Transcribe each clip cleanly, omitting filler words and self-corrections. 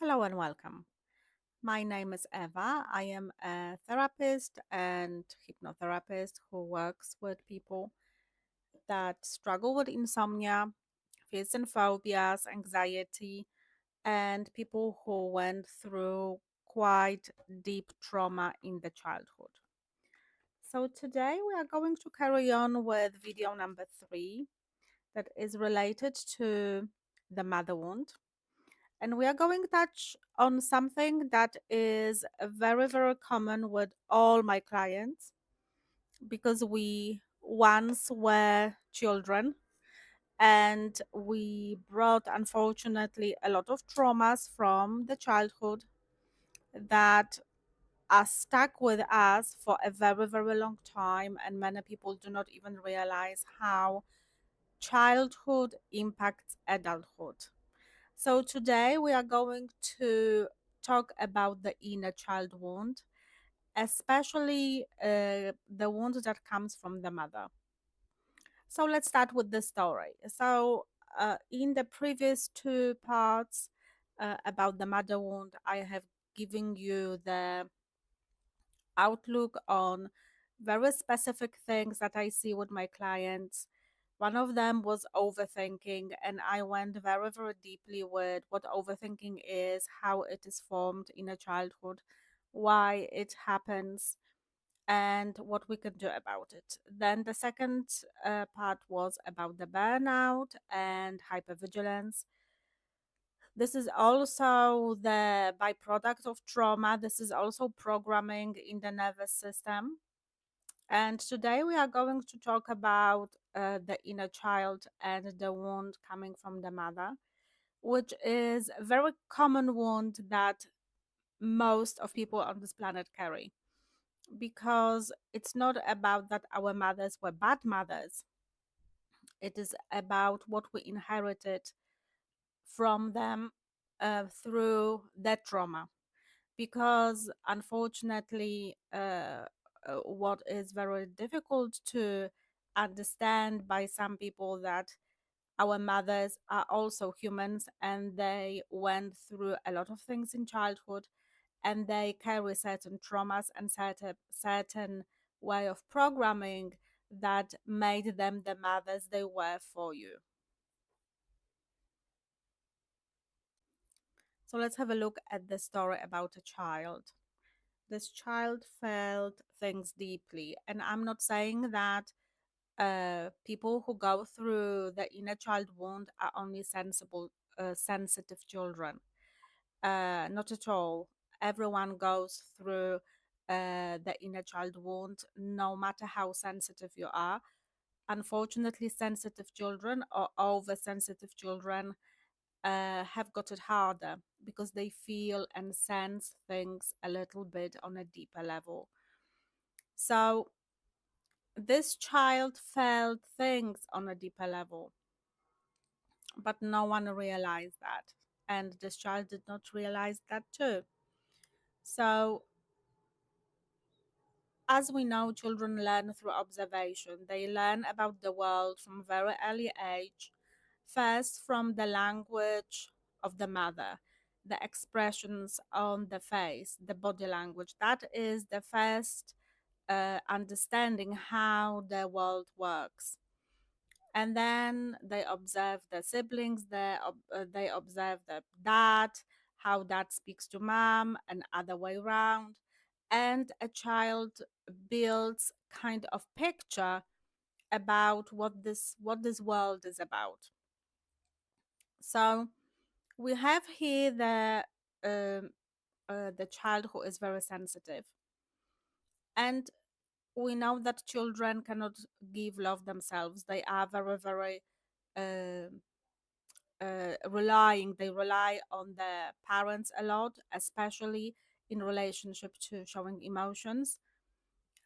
Hello and welcome. My name is Eva. I am a therapist and hypnotherapist who works with people that struggle with insomnia, fears and phobias, anxiety, and people who went through quite deep trauma in the childhood. So, today we are going to carry on with video number 3 that is related to the mother wound. And we are going to touch on something that is very, very common with all my clients because we once were children and we brought, unfortunately, a lot of traumas from the childhood that are stuck with us for a very, very long time. And many people do not even realize how childhood impacts adulthood. So, today we are going to talk about the inner child wound, especially the wound that comes from the mother. So, let's start with the story. In the previous two parts about the mother wound, I have given you the outlook on very specific things that I see with my clients. One of them was overthinking, and I went very, very deeply with what overthinking is, how it is formed in a childhood, why it happens, and what we can do about it. Then the second part was about the burnout and hypervigilance. This is also the byproduct of trauma. This is also programming in the nervous system. And today we are going to talk about the inner child and the wound coming from the mother, which is a very common wound that most of people on this planet carry. Because it's not about that our mothers were bad mothers, it is about what we inherited from them through that trauma. Because unfortunately, what is very difficult to understand by some people that our mothers are also humans and they went through a lot of things in childhood and they carry certain traumas and certain way of programming that made them the mothers they were for you. So let's have a look at the story about a child. This child felt things deeply. And I'm not saying that people who go through the inner child wound are only sensitive children. Not at all. Everyone goes through the inner child wound, no matter how sensitive you are. Unfortunately, sensitive children or oversensitive children have got it harder because they feel and sense things a little bit on a deeper level. So, this child felt things on a deeper level, but no one realized that. And this child did not realize that too. So, as we know, children learn through observation. They learn about the world from a very early age, first from the language of the mother, the expressions on the face, the body language. That is the first understanding how the world works. And then they observe the siblings, they observe the dad, how dad speaks to mom, and other way around. And a child builds kind of picture about what this world is about. So we have here um, the child who is very sensitive, and we know that children cannot give love themselves. They are very, very uh, they rely on their parents a lot, especially in relationship to showing emotions.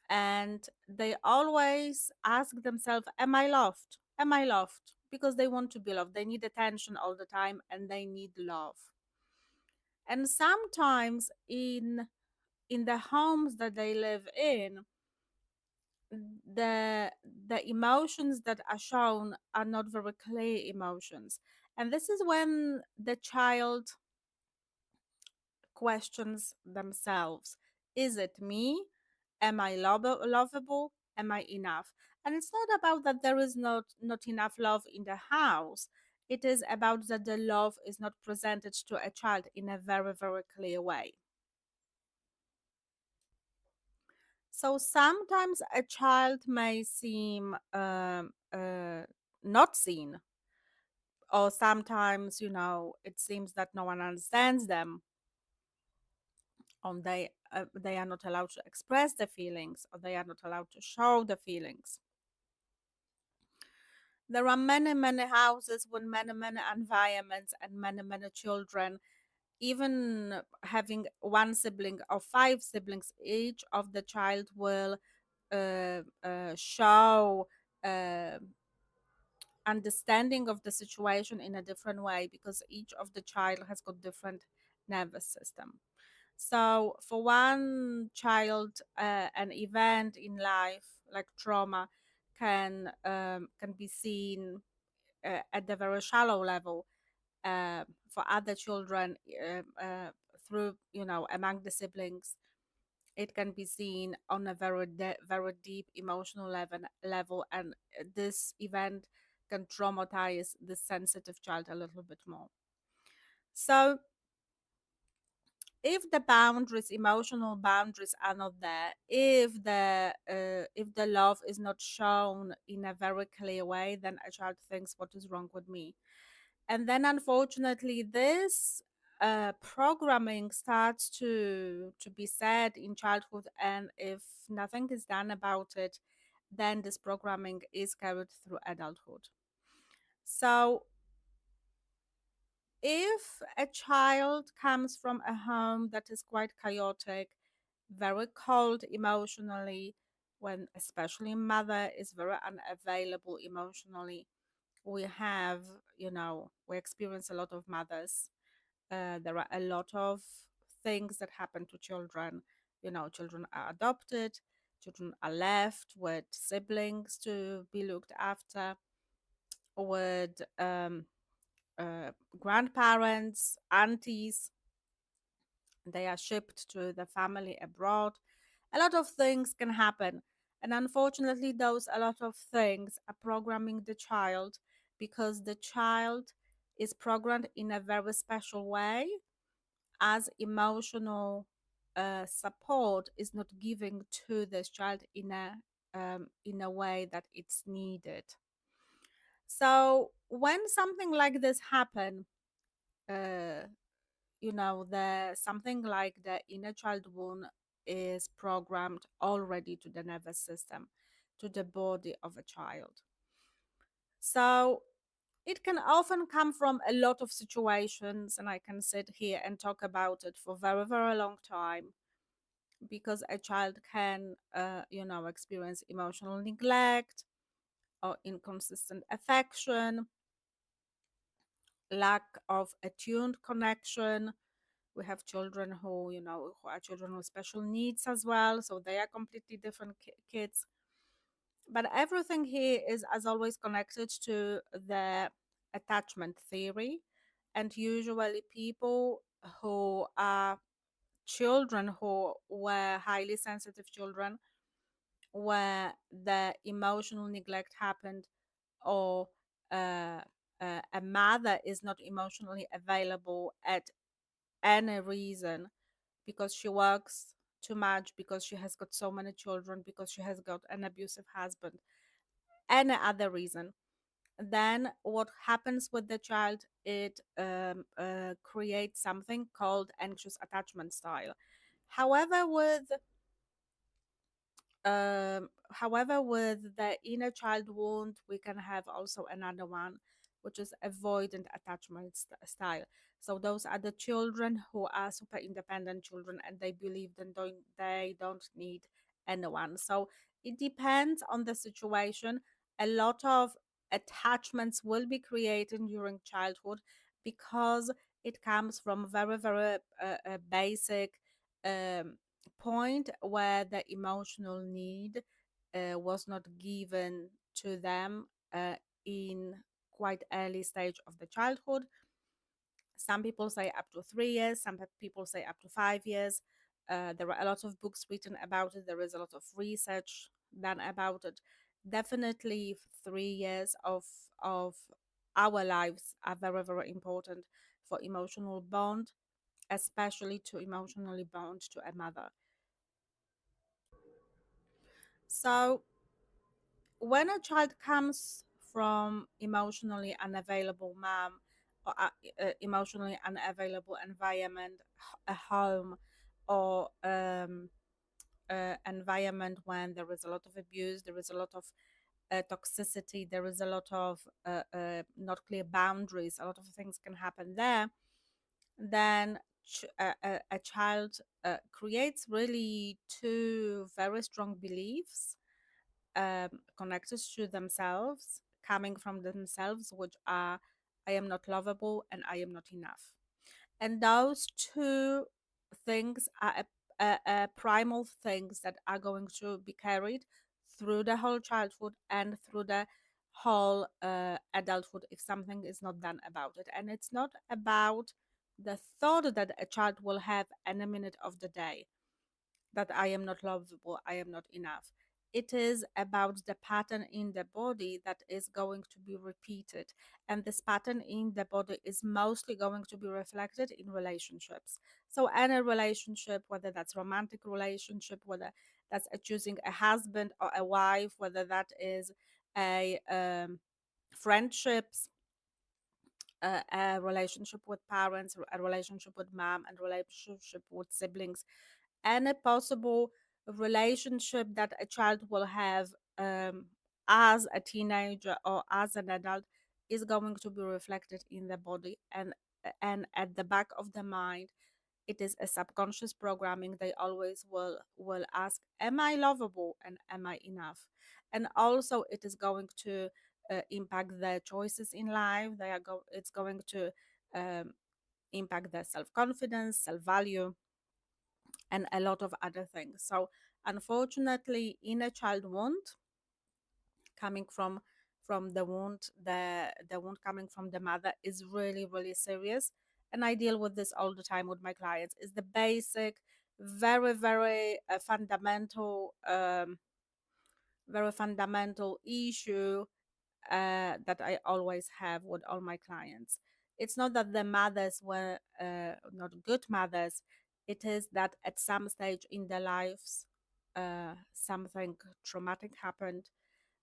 And they always ask themselves, am I loved? Am I loved? Because they want to be loved. They need attention all the time and they need love. And sometimes in the homes that they live in, the the emotions that are shown are not very clear emotions. And this is when the child questions themselves. Is it me? Am I lovable? Am I enough? And it's not about that there is not enough love in the house. It is about that the love is not presented to a child in a very, very clear way. So sometimes a child may seem not seen, or sometimes, it seems that no one understands them, or they are not allowed to express the feelings, or they are not allowed to show the feelings. There are many, many houses with many, many environments and many, many children. Even having one sibling or five siblings, each of the child will show uh, understanding of the situation in a different way, because each of the child has got different nervous system. So for one child, an event in life like trauma can be seen at the very shallow level. For other children, through among the siblings, it can be seen on a very deep emotional level, and this event can traumatize the sensitive child a little bit more. So if the boundaries, emotional boundaries, are not there, if the love is not shown in a very clear way, then a child thinks, what is wrong with me? And then unfortunately this programming starts to be said in childhood, and if nothing is done about it, then this programming is carried through adulthood. So if a child comes from a home that is quite chaotic, very cold emotionally, when especially mother is very unavailable emotionally, we have, we experience a lot of mothers. There are a lot of things that happen to children. Children are adopted, children are left with siblings to be looked after, with uh, grandparents, aunties. They are shipped to the family abroad. A lot of things can happen. And unfortunately, those a lot of things are programming the child, because the child is programmed in a very special way, as emotional support is not given to this child in a way that it's needed. So when something like this happen, uh, the something like the inner child wound is programmed already to the nervous system, to the body of a child. So it can often come from a lot of situations, and I can sit here and talk about it for very, very long time, because a child can, experience emotional neglect or inconsistent affection, lack of attuned connection. We have children who are children with special needs as well, so they are completely different kids. But everything here is, as always, connected to the attachment theory. And usually people who are children who were highly sensitive children, where the emotional neglect happened, or uh, a mother is not emotionally available at any reason, because she works too much, because she has got so many children, because she has got an abusive husband, any other reason, then what happens with the child, it creates something called anxious attachment style. However, with the inner child wound, we can have also another one, which is avoidant attachment style. So those are the children who are super independent children, and they believe that they don't need anyone. So it depends on the situation. A lot of attachments will be created during childhood, because it comes from very, very basic um, point where the emotional need was not given to them in quite early stage of the childhood. Some people say up to 3 years, some people say up to 5 years. There are a lot of books written about it, there is a lot of research done about it. Definitely 3 years of our lives are very, very important for emotional bond, especially to emotionally bond to a mother. So when a child comes from emotionally unavailable mom or emotionally unavailable environment, a home, or environment when there is a lot of abuse, there is a lot of toxicity, there is a lot of not clear boundaries, a lot of things can happen there, then a child creates really two very strong beliefs connected to themselves, coming from themselves, which are I am not lovable and I am not enough. And those two things are primal things that are going to be carried through the whole childhood and through the whole adulthood if something is not done about it. And it's not about the thought that a child will have any minute of the day that I am not lovable, I am not enough. It is about the pattern in the body that is going to be repeated. And this pattern in the body is mostly going to be reflected in relationships. So, any relationship, whether that's romantic relationship, whether that's a choosing a husband or a wife, whether that is a friendships, a relationship with parents, a relationship with mom, and relationship with siblings, any possible relationship that a child will have as a teenager or as an adult is going to be reflected in the body, and at the back of the mind it is a subconscious programming. They always will ask, am I lovable and am I enough? And also it is going to impact their choices in life. It's going to um, impact their self-confidence, self-value, and a lot of other things. So unfortunately, inner child wound coming from the wound, the wound coming from the mother is really, really serious. And I deal with this all the time with my clients. Is the basic, very, very very fundamental issue that I always have with all my clients. It's not that the mothers were not good mothers, it is that at some stage in their lives, something traumatic happened,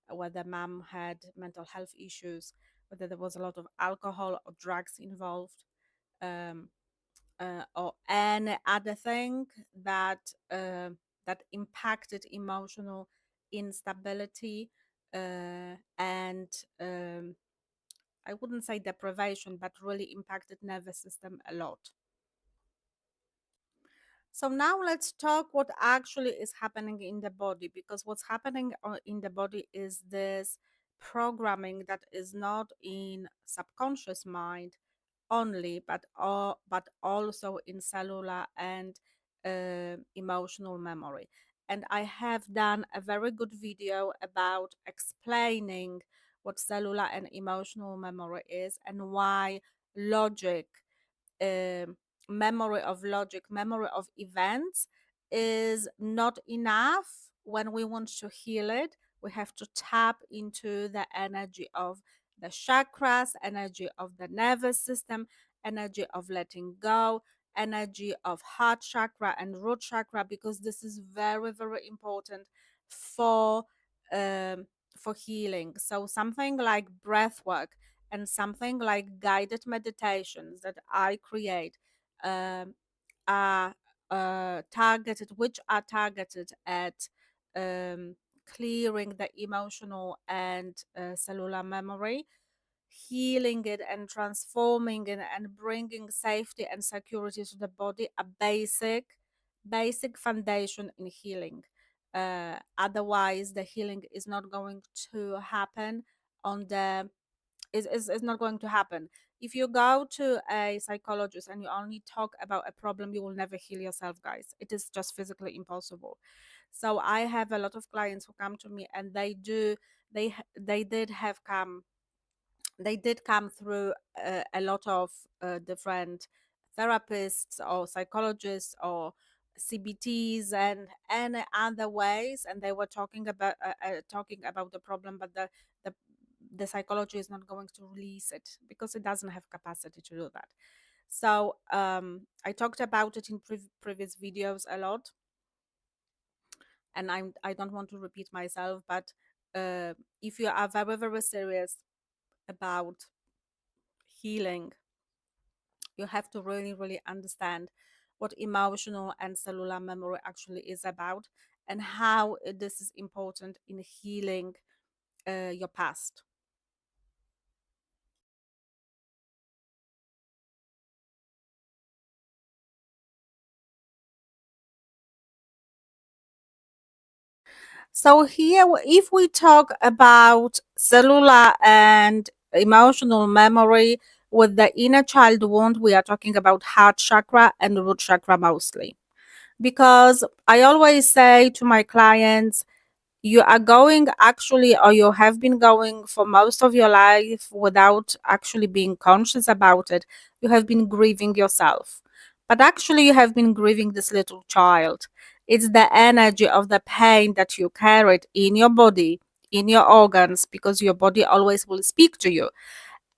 whether mom had mental health issues, whether there was a lot of alcohol or drugs involved. Um, or any other thing that that impacted emotional instability and I wouldn't say deprivation, but really impacted nervous system a lot. So now let's talk what actually is happening in the body, because what's happening in the body is this programming that is not in subconscious mind only, but also in cellular and emotional memory. And I have done a very good video about explaining what cellular and emotional memory is and why logic, um, memory of logic, memory of events is not enough when we want to heal it. We have to tap into the energy of the chakras, energy of the nervous system, energy of letting go, energy of heart chakra and root chakra, because this is very, very important for um, for healing. So something like breath work and something like guided meditations that I create um, are which are targeted at um, clearing the emotional and cellular memory, healing it and transforming it and bringing safety and security to the body, a basic foundation in healing. Otherwise the healing is not going to happen on the is not going to happen. If you go to a psychologist and you only talk about a problem, you will never heal yourself, guys. It is just physically impossible. So I have a lot of clients who come to me and they did have come They did come through a lot of different therapists or psychologists or CBTs and other ways, and they were talking about the problem, but the the psychology is not going to release it because it doesn't have capacity to do that. So I talked about it in previous videos a lot, and I don't want to repeat myself, but if you are very very serious about healing, you have to really really understand what emotional and cellular memory actually is about, and how this is important in healing your past. So here, if we talk about cellular and emotional memory with the inner child wound, we are talking about heart chakra and root chakra mostly. Because I always say to my clients, you are going actually, or you have been going for most of your life without actually being conscious about it. You have been grieving yourself, but actually you have been grieving this little child. It's the energy of the pain that you carried in your body, in your organs, because your body always will speak to you,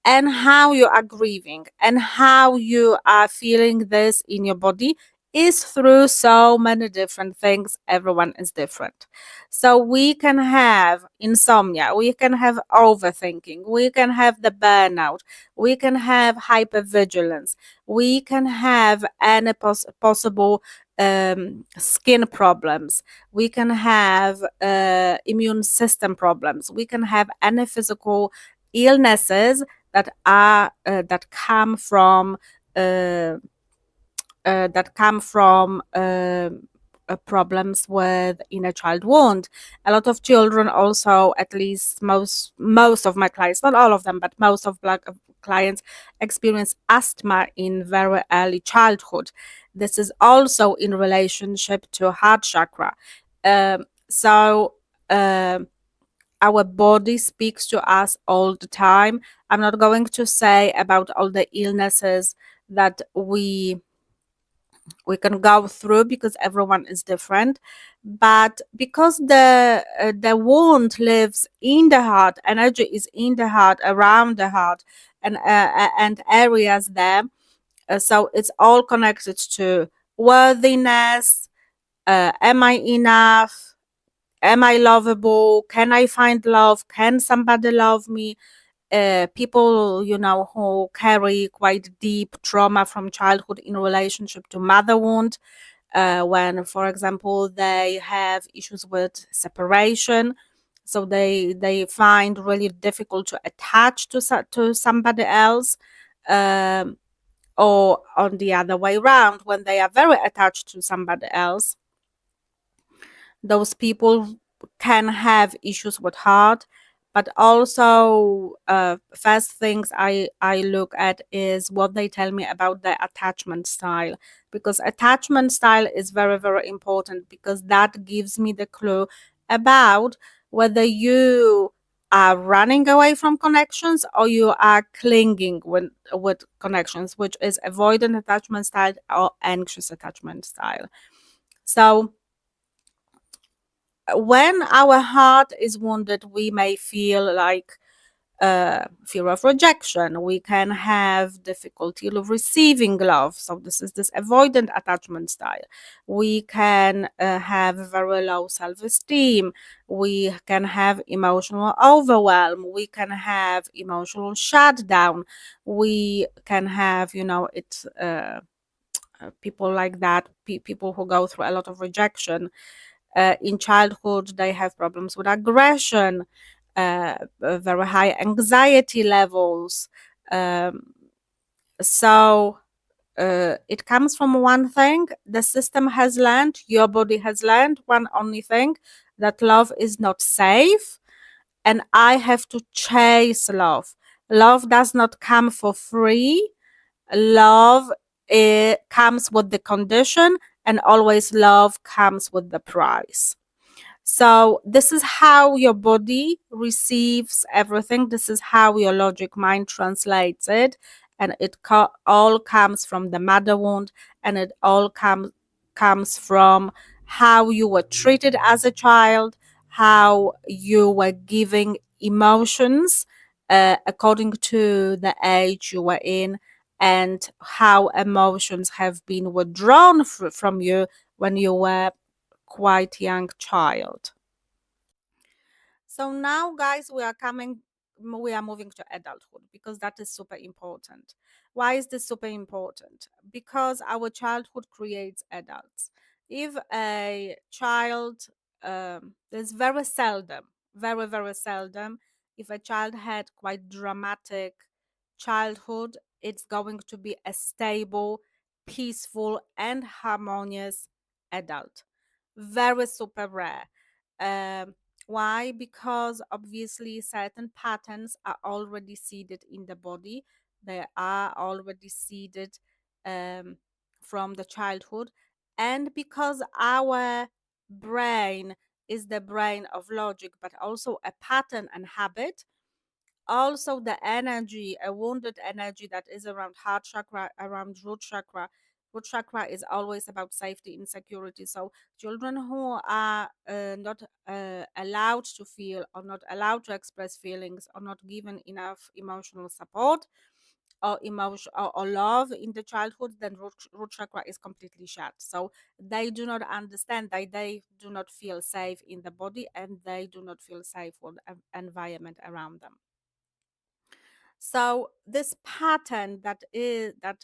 and how you are grieving and how you are feeling this in your body is through so many different things. Everyone is different. So we can have insomnia, we can have overthinking, we can have the burnout, we can have hypervigilance, we can have any possible skin problems, we can have immune system problems, we can have any physical illnesses that come from uh, problems with inner child wound. A lot of children also, at least most of my clients, not all of them, but most of black clients experience asthma in very early childhood. This is also in relationship to heart chakra. So. Our body speaks to us all the time. I'm not going to say about all the illnesses that we can go through because everyone is different, but because the wound lives in the heart, energy is in the heart, around the heart, and areas there. So it's all connected to worthiness. Am I enough? Am I lovable? Can I find love? Can somebody love me? People, who carry quite deep trauma from childhood in relationship to mother wound, when, for example, they have issues with separation, so they find really difficult to attach to somebody else, um, or on the other way around, when they are very attached to somebody else, those people can have issues with heart. But also, first things I look at is what they tell me about their attachment style, because attachment style is very very important, because that gives me the clue about whether you are running away from connections or you are clinging with connections, which is avoidant attachment style or anxious attachment style. So when our heart is wounded, we may feel like fear of rejection. We can have difficulty of receiving love. So this is this avoidant attachment style. We can have very low self-esteem. We can have emotional overwhelm. We can have emotional shutdown. We can have, it's people like that, people who go through a lot of rejection in childhood. They have problems with aggression, very high anxiety levels. Um, so it comes from one thing: the system has learned, your body has learned one only thing, that love is not safe, and I have to chase love. Love does not come for free. Love, it comes with the condition, and always love comes with the price. So this is how your body receives everything. This is how your logic mind translates it, and all comes from the mother wound, and it all comes from how you were treated as a child, how you were giving emotions according to the age you were in, and how emotions have been withdrawn from you when you were quite young child. So now, guys, we are moving to adulthood because that is super important. Why is this super important? Because our childhood creates adults. If a child, there's very seldom, if a child had quite dramatic childhood, it's going to be a stable, peaceful, and harmonious adult. Very super rare. Um, why? Because obviously certain patterns are already seeded in the body. They are already seeded um, from the childhood. And because our brain is the brain of logic, but also a pattern and habit, also the energy, a wounded energy that is around heart chakra, around root chakra is always about safety and security. So children who are not allowed to feel, or not allowed to express feelings, or not given enough emotional support or emotion or love in the childhood, then root chakra is completely shut. So they do not understand, they do not feel safe in the body, and they do not feel safe with the environment around them. So this pattern that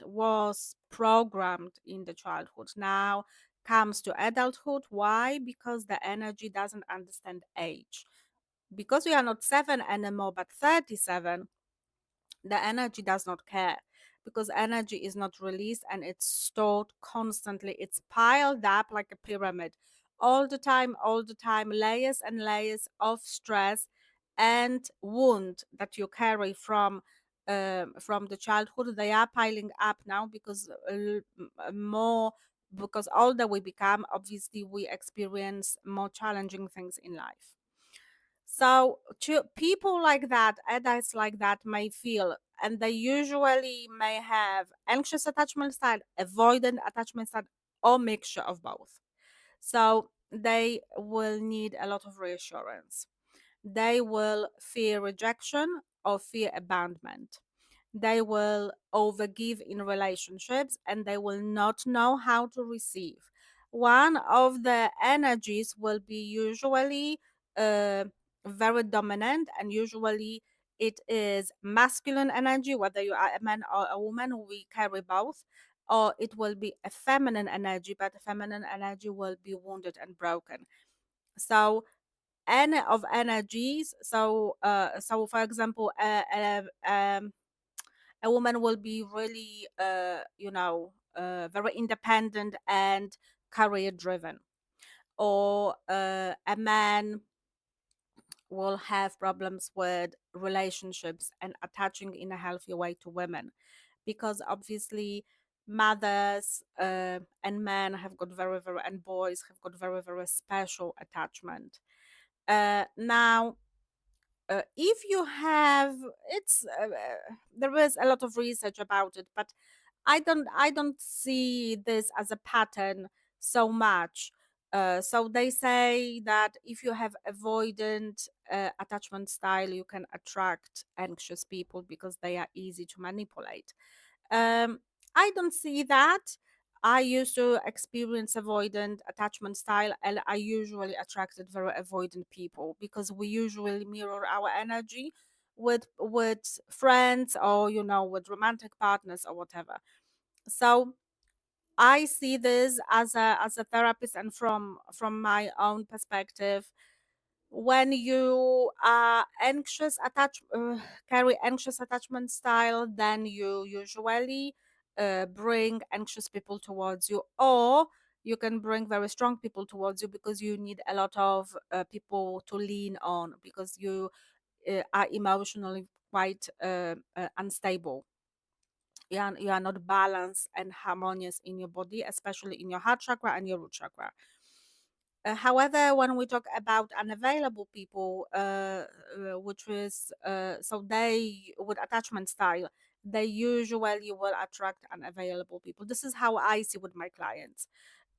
was programmed in the childhood now comes to adulthood. Why? Because the energy doesn't understand age. Because we are not 7 anymore but 37, the energy does not care, because energy is not released and it's stored constantly. It's piled up like a pyramid all the time, layers and layers of stress and wound that you carry from the childhood. They are piling up now because more, because older we become, obviously we experience more challenging things in life. So people like that, adults like that, may feel, and they usually may have anxious attachment style, avoidant attachment style, or mixture of both. So they will need a lot of reassurance. They will fear rejection or fear abandonment. They will overgive in relationships, and they will not know how to receive. One of the energies will be usually uh, very dominant, and usually it is masculine energy, whether you are a man or a woman, we carry both. Or it will be a feminine energy, but the feminine energy will be wounded and broken. So any of energies, so for example, a woman will be really very independent and career driven, or a man will have problems with relationships and attaching in a healthy way to women, because obviously mothers and men have got very, and boys have got very special attachment. Now if you have, it's there is a lot of research about it, but I don't see this as a pattern so much. So they say that if you have avoidant attachment style, you can attract anxious people because they are easy to manipulate. um, I don't see that. I used to experience avoidant attachment style, and I usually attracted very avoidant people because we usually mirror our energy with friends, or with romantic partners or whatever. So I see this as a therapist, and from my own perspective, when you are carry anxious attachment style, then you usually bring anxious people towards you, or you can bring very strong people towards you because you need a lot of people to lean on, because you are emotionally quite unstable. You are not balanced and harmonious in your body, especially in your heart chakra and your root chakra. However, when we talk about unavailable people, which is so they with attachment style, they usually will attract unavailable people. This is how I see with my clients.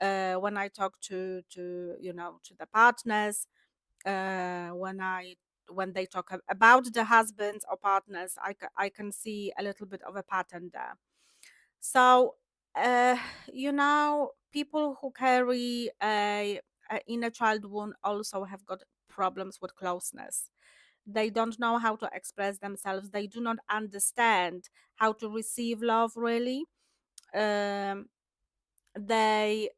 When I talk to to the partners, when they talk about the husbands or partners, I can see a little bit of a pattern there. So, uh, people who carry a inner child wound also have got problems with closeness. They don't know how to express themselves. They do not understand how to receive love, really. Um, they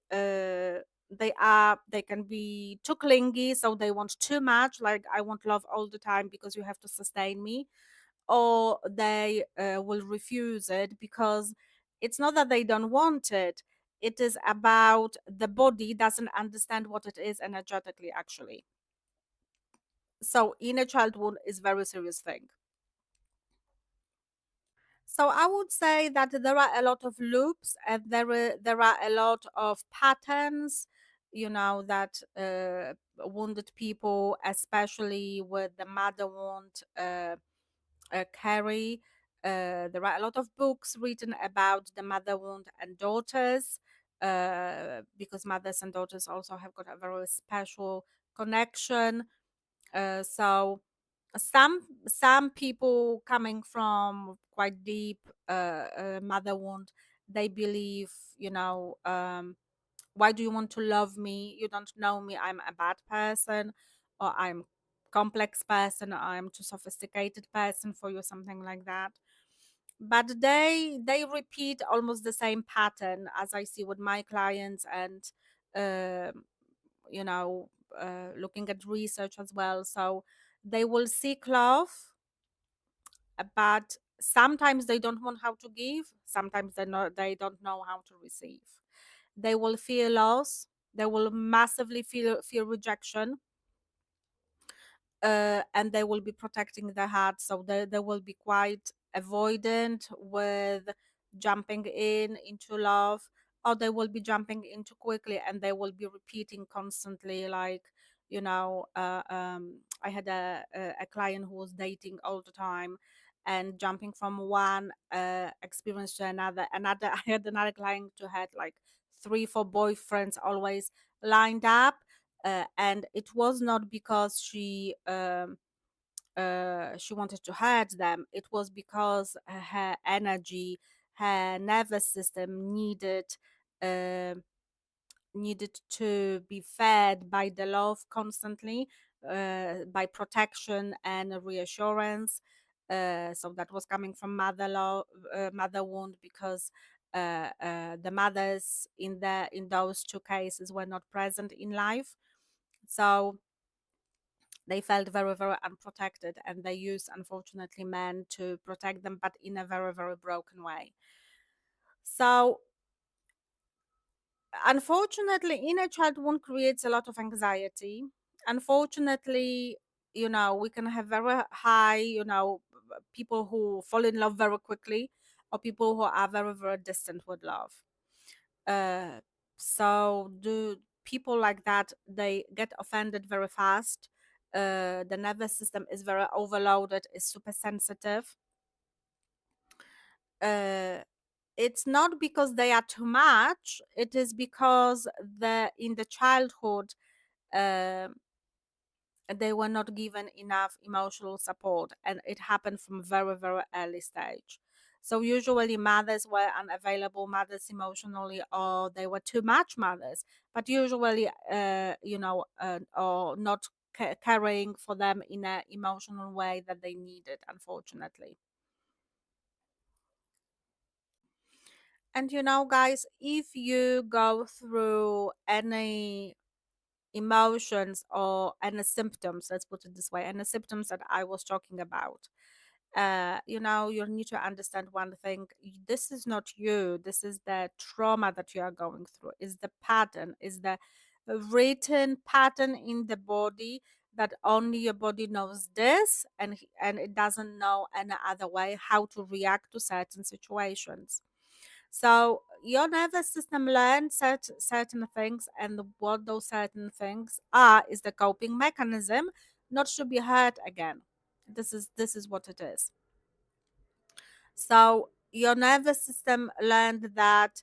can be too clingy, so they want too much, like I want love all the time because you have to sustain me, or they will refuse it because it's not that they don't want it, it is about the body doesn't understand what it is energetically, actually. So inner child wound is very serious thing. So I would say that there are a lot of loops, and there are a lot of patterns, that wounded people, especially with the mother wound, carry. There are a lot of books written about the mother wound and daughters, because mothers and daughters also have got a very special connection. So some people coming from quite deep mother wound, they believe, you know, why do you want to love me? You don't know me. I'm a bad person, or I'm complex person, or I'm too sophisticated person for you, something like that. But they repeat almost the same pattern as I see with my clients, and um you know, looking at research as well. So they will seek love, but sometimes they don't want how to give. Sometimes they don't know how to receive. They will feel loss. They will massively feel rejection, and they will be protecting their heart. So they will be quite avoidant with jumping into love, or they will be jumping in too quickly, and they will be repeating constantly, like, I had a client who was dating all the time and jumping from one experience to another. I had another client who had like 3 4 boyfriends always lined up, and it was not because she wanted to hurt them. It was because her energy, her nervous system uh, needed to be fed by the love constantly, by protection and reassurance. So that was coming from mother wound, because the mothers in those 2 cases were not present in life. So they felt very, very unprotected, and they used, unfortunately, men to protect them, but in a very, very broken way. So, unfortunately, inner child wound creates a lot of anxiety. Unfortunately, we can have very high, people who fall in love very quickly, or people who are very, very distant with love. Uh, so do people like that, they get offended very fast. The nervous system is very overloaded, is super sensitive. Uh, it's not because they are too much. It is because in the childhood, uh, they were not given enough emotional support, and it happened from very, very early stage. So usually mothers were unavailable mothers emotionally, or they were too much mothers, but usually or not caring for them in an emotional way that they needed, unfortunately. And guys, if you go through any emotions or any symptoms, let's put it this way, any symptoms that I was talking about, you need to understand one thing. This is not you. This is the trauma that you are going through, is the pattern, is the written pattern in the body, that only your body knows this, and it doesn't know any other way how to react to certain situations. So your nervous system learns certain things, and what those certain things are is the coping mechanism not to be hurt again. This is what it is. So your nervous system learned that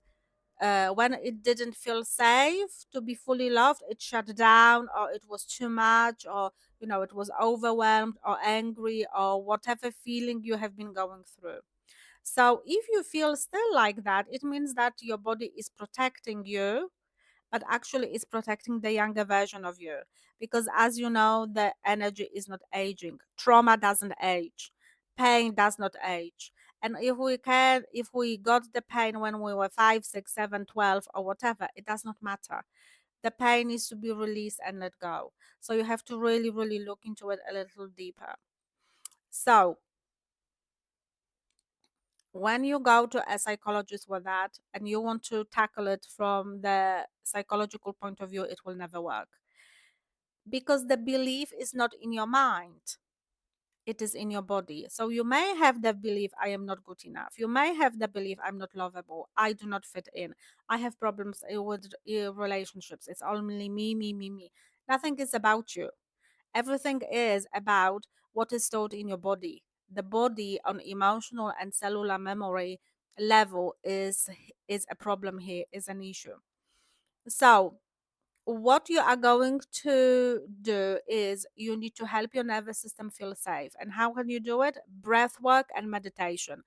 when it didn't feel safe to be fully loved, it shut down, or it was too much, or it was overwhelmed or angry, or whatever feeling you have been going through. So if you feel still like that, it means that your body is protecting you, but actually it's protecting the younger version of you. Because as you know, the energy is not aging. Trauma doesn't age. Pain does not age. And if we got the pain when we were 5, 6, 7, 12, or whatever, it does not matter. The pain needs to be released and let go. So you have to really, really look into it a little deeper. So when you go to a psychologist with that and you want to tackle it from the psychological point of view, it will never work, because the belief is not in your mind, it is in your body. So you may have the belief, I am not good enough. You may have the belief, I'm not lovable, I do not fit in, I have problems with relationships, it's only me, me, me, me. Nothing is about you. Everything is about what is stored in your body. The body on emotional and cellular memory level is a problem here, is an issue. So what you are going to do is you need to help your nervous system feel safe. And how can you do it? Breath work and meditation.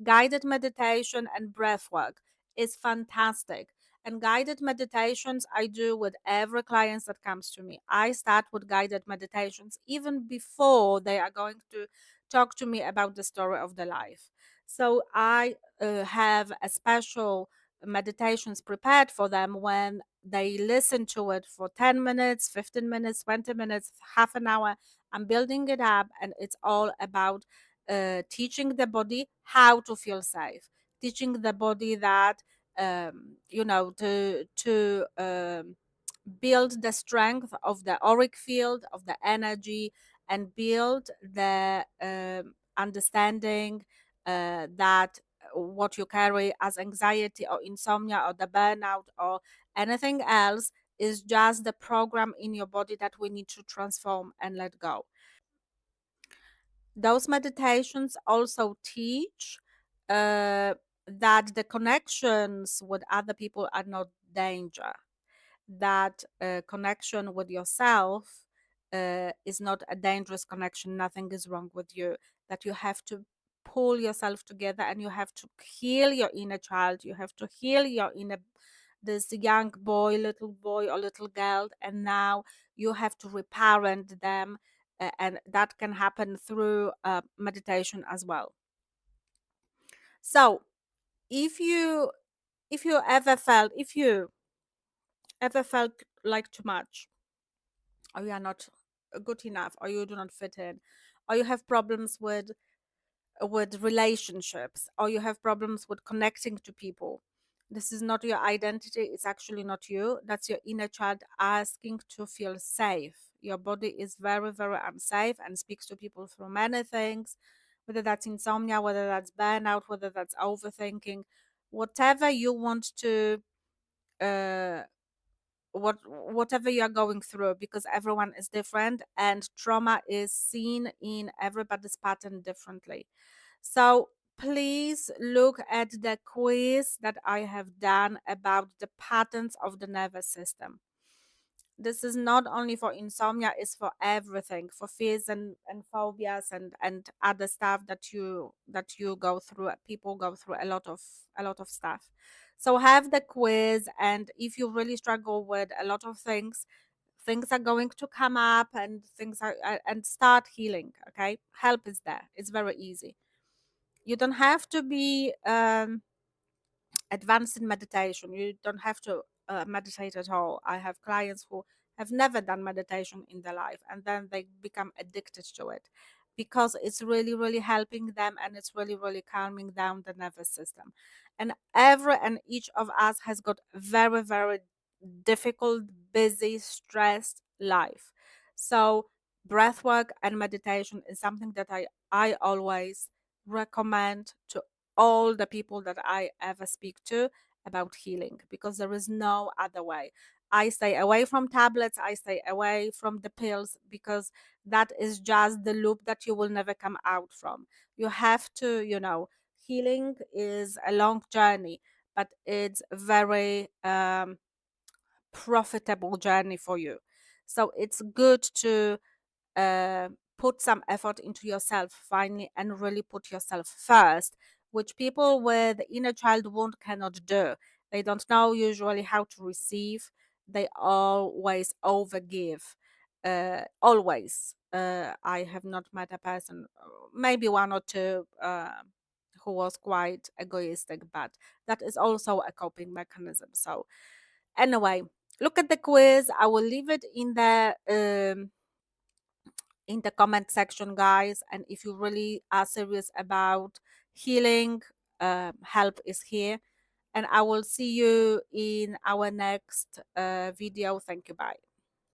Guided meditation and breath work is fantastic. And guided meditations I do with every client that comes to me. I start with guided meditations even before they are going to talk to me about the story of their life. So I have a special meditations prepared for them. When they listen to it for 10 minutes, 15 minutes, 20 minutes, half an hour, I'm building it up, and it's all about teaching the body how to feel safe, teaching the body that to build the strength of the auric field, of the energy, and build the understanding that what you carry as anxiety or insomnia or the burnout or anything else is just the program in your body that we need to transform and let go. Those meditations also teach that the connections with other people are not danger, that connection with yourself is not a dangerous connection, nothing is wrong with you, that you have to pull yourself together and you have to heal your inner child, you have to heal your inner this young boy, little boy or little girl, and now you have to reparent them, and that can happen through meditation as well. So if you if you ever felt like too much, or you are not good enough, or you do not fit in, or you have problems with relationships, or you have problems with connecting to people, this is not your identity, it's actually not you, that's your inner child asking to feel safe. Your body is very, very unsafe and speaks to people through many things, whether that's insomnia, whether that's burnout, whether that's overthinking, whatever you want to uh, whatever you are going through, because everyone is different and trauma is seen in everybody's pattern differently. So please look at the quiz that I have done about the patterns of the nervous system. This is not only for insomnia, it's for everything, for fears and phobias and other stuff that you go through. People go through a lot of stuff. So have the quiz, and if you really struggle with a lot of things are going to come up, and things are and start healing. Okay, help is there, it's very easy. You don't have to be advanced in meditation. You don't have to meditate at all. I have clients who have never done meditation in their life, and then they become addicted to it because it's really, really helping them, and it's really, really calming down the nervous system. And every and each of us has got very, very difficult, busy, stressed life. So breath work and meditation is something that I always recommend to all the people that I ever speak to, about healing, because there is no other way. I stay away from tablets, I stay away from the pills, because that is just the loop that you will never come out from. You have to, healing is a long journey, but it's very profitable journey for you. So it's good to uh, put some effort into yourself finally, and really put yourself first, which people with inner child wound cannot do. They don't know usually how to receive. They always overgive. Always. I have not met a person, maybe one or two, who was quite egoistic, but that is also a coping mechanism. So, anyway, look at the quiz. I will leave it in the comment section, guys. And if you really are serious about healing, help is here. And I will see you in our next video. Thank you. Bye.